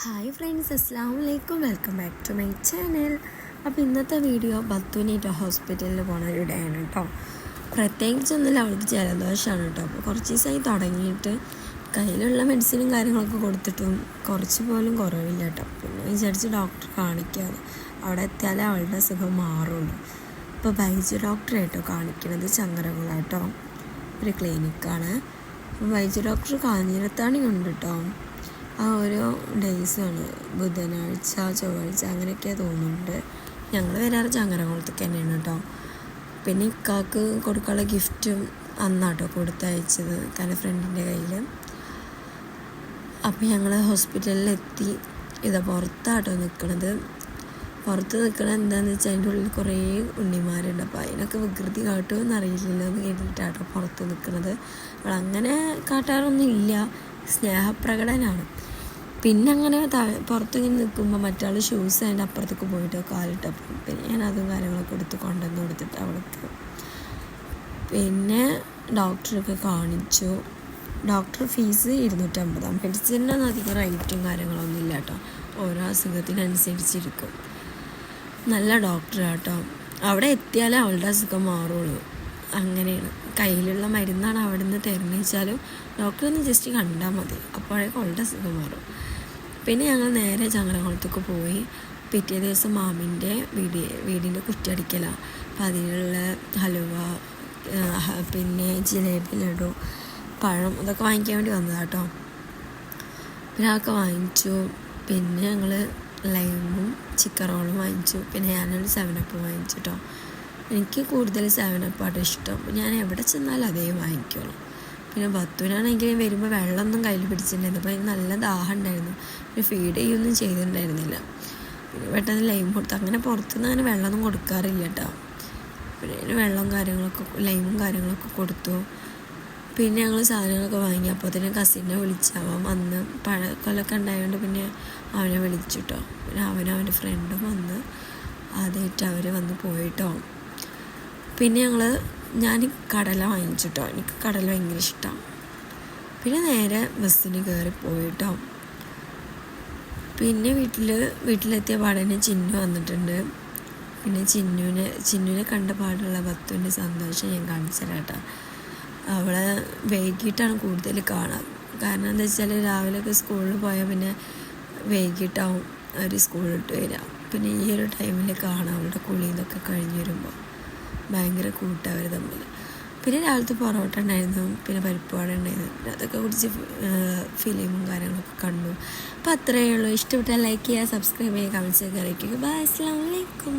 Hi friends, അസ്സലാമു അലൈക്കും. Welcome back to my channel. അപ്പോൾ ഇന്നത്തെ വീഡിയോ ബത്തുവിനായിട്ട് ഹോസ്പിറ്റലിൽ പോണ ഒരു ഡേ ആണ് കേട്ടോ. പ്രത്യേകിച്ചൊന്നുമില്ല, അവൾക്ക് ജലദോഷമാണ് കേട്ടോ. അപ്പോൾ കുറച്ച് ദിവസമായി തുടങ്ങിയിട്ട് കയ്യിലുള്ള മെഡിസിനും കാര്യങ്ങളൊക്കെ കൊടുത്തിട്ടും കുറച്ച് പോലും കുറവില്ല കേട്ടോ. പിന്നെ വിചാരിച്ച് ഡോക്ടറെ കാണിക്കാതെ അവിടെ എത്തിയാലേ അവളുടെ സുഖം മാറുള്ളൂ. ഇപ്പോൾ ബൈജു ഡോക്ടറെ കേട്ടോ കാണിക്കണത് ചങ്ങരകുളാട്ടോ ഒരു ക്ലിനിക്കാണ്. അപ്പോൾ ബൈജു ഡോക്ടർ കാഞ്ഞിരത്താണി ഉണ്ട് കേട്ടോ. ആ ഓരോ ഡേയ്സാണ്, ബുധനാഴ്ച ചൊവ്വാഴ്ച അങ്ങനെയൊക്കെയാണ് തോന്നുന്നുണ്ട്. ഞങ്ങൾ വരാറ് ചങ്ങരകുളത്തേക്ക് തന്നെയാണ് കേട്ടോ. പിന്നെ ഇക്കാക്ക് കൊടുക്കാനുള്ള ഗിഫ്റ്റും അന്നാട്ടോ കൊടുത്തയച്ചത് കാരണം ഫ്രണ്ടിൻ്റെ കയ്യിൽ. അപ്പോൾ ഞങ്ങൾ ഹോസ്പിറ്റലിലെത്തി. ഇതാ പുറത്താട്ടോ നിൽക്കണത്. പുറത്ത് നിൽക്കണത് എന്താണെന്ന് വെച്ചാൽ അതിൻ്റെ ഉള്ളിൽ കുറേ ഉണ്ണിമാരുണ്ട്. അപ്പോൾ അതിനൊക്കെ വികൃതി കാട്ടുമെന്ന് അറിയില്ലല്ലോ എന്ന് കേട്ടിട്ടാട്ടോ പുറത്ത് നിൽക്കുന്നത്. അവളങ്ങനെ കാട്ടാറൊന്നും ഇല്ല, സ്നേഹപ്രകടനാണ്. പിന്നെ അങ്ങനെ പുറത്തിങ്ങനെ നിൽക്കുമ്പോൾ മറ്റാൾ ഷൂസ് അതിൻ്റെ അപ്പുറത്തേക്ക് പോയിട്ട് കാലിട്ടപ്പോൾ പിന്നെ ഞാൻ അതും കാര്യങ്ങളൊക്കെ എടുത്ത് കൊണ്ടുവന്ന് കൊടുത്തിട്ട് അവൾക്ക്. പിന്നെ ഡോക്ടറൊക്കെ കാണിച്ചു. Doctor fees 250. മെഡിസിനൊന്നും അധികം റേറ്റും കാര്യങ്ങളൊന്നും ഇല്ല കേട്ടോ, ഓരോ അസുഖത്തിനനുസരിച്ചിരിക്കും. നല്ല ഡോക്ടറാട്ടോ. അവിടെ എത്തിയാലേ അവളുടെ അസുഖം മാറുള്ളൂ. അങ്ങനെയാണ്, കയ്യിലുള്ള മരുന്നാണ് അവിടെ നിന്ന് തരുന്നത് വെച്ചാലും ഡോക്ടറൊന്ന് ജസ്റ്റ് കണ്ടാൽ മതി, അപ്പോഴേക്കും അവളുടെ അസുഖം മാറും. പിന്നെ ഞങ്ങൾ നേരെ ചങ്ങരകുളത്തേക്ക് പോയി. പിറ്റേ ദിവസം മാമിൻ്റെ വീടിൻ്റെ കുറ്റിയടിക്കലാണ്. അപ്പം അതിനുള്ള ഹലുവ, പിന്നെ ജിലേബി, ലഡു, പഴം ഇതൊക്കെ വാങ്ങിക്കാൻ വേണ്ടി വന്നതാണ് കേട്ടോ. പിന്നെ അതൊക്കെ വാങ്ങിച്ചു. പിന്നെ ഞങ്ങൾ ലൈമും ചിക്കൻ റോളും വാങ്ങിച്ചു. പിന്നെ ഞാനൊരു 7up വാങ്ങിച്ചു കേട്ടോ. എനിക്ക് കൂടുതൽ 7up ഇഷ്ടം. ഞാൻ എവിടെ ചെന്നാലും അതേ വാങ്ങിക്കുള്ളൂ. പിന്നെ ബത്തുവിനാണെങ്കിൽ വരുമ്പോൾ വെള്ളമൊന്നും കയ്യിൽ പിടിച്ചിട്ടുണ്ടായിരുന്നു. അപ്പോൾ നല്ല ദാഹം ഉണ്ടായിരുന്നു. പിന്നെ ഫീഡ് ചെയ്യുകയൊന്നും ചെയ്തിട്ടുണ്ടായിരുന്നില്ല. പിന്നെ പെട്ടെന്ന് ലൈം കൊടുത്തു. അങ്ങനെ പുറത്തുനിന്ന് അങ്ങനെ വെള്ളമൊന്നും കൊടുക്കാറില്ല കേട്ടോ. പിന്നെ വെള്ളവും കാര്യങ്ങളൊക്കെ ലൈമും കാര്യങ്ങളൊക്കെ കൊടുത്തു. പിന്നെ ഞങ്ങൾ സാധനങ്ങളൊക്കെ വാങ്ങി. അപ്പോൾ തന്നെ കസിനെ വിളിച്ച് അവൻ വന്ന് പഴക്കൊലൊക്കെ ഉണ്ടായതുകൊണ്ട് പിന്നെ അവനെ വിളിച്ചു കേട്ടോ. പിന്നെ അവൻ്റെ ഫ്രണ്ടും വന്ന് ആദ്യമായിട്ട് അവർ വന്ന് പോയിട്ടോ. പിന്നെ ഞാൻ കടല വാങ്ങിച്ചു കേട്ടോ. എനിക്ക് കടല ഭയങ്കര ഇഷ്ടമാണ്. പിന്നെ നേരെ ബസ്സിന് കയറി പോയിട്ടോ. പിന്നെ വീട്ടിലെത്തിയ പാടന്നെ ചിന്നു വന്നിട്ടുണ്ട്. പിന്നെ ചിന്നുവിനെ കണ്ട പാടുള്ള ബത്തുവിൻ്റെ സന്തോഷം ഞാൻ കാണിച്ചു തരാം കേട്ടോ. അവളെ വൈകിട്ടാണ് കൂടുതൽ കാണാം. കാരണം എന്താ വെച്ചാൽ രാവിലെയൊക്കെ സ്കൂളിൽ പോയാൽ പിന്നെ വൈകിട്ടാവും അവർ സ്കൂളിലിട്ട് വരിക. പിന്നെ ഈ ഒരു ടൈമിൽ കാണാം അവളുടെ കുളിന്നൊക്കെ കഴിഞ്ഞ് വരുമ്പോൾ ഭയങ്കര കൂട്ടാണ് അവർ തമ്മിൽ. പിന്നെ രാവിലത്തെ പൊറോട്ട ഉണ്ടായിരുന്നു, പിന്നെ പരിപ്പുവട ഉണ്ടായിരുന്നു. പിന്നെ അതൊക്കെ കുടിച്ച് ഫിലിമും കാര്യങ്ങളൊക്കെ കണ്ടു. അപ്പോൾ അത്രയേ ഉള്ളൂ. ഇഷ്ടപ്പെട്ടാൽ ലൈക്ക് ചെയ്യുക, സബ്സ്ക്രൈബ് ചെയ്യുക, കമൻറ്റ്സ് ഒക്കെ അറിയിക്കുക. ബൈ, അസ്സലാമു അലൈക്കും.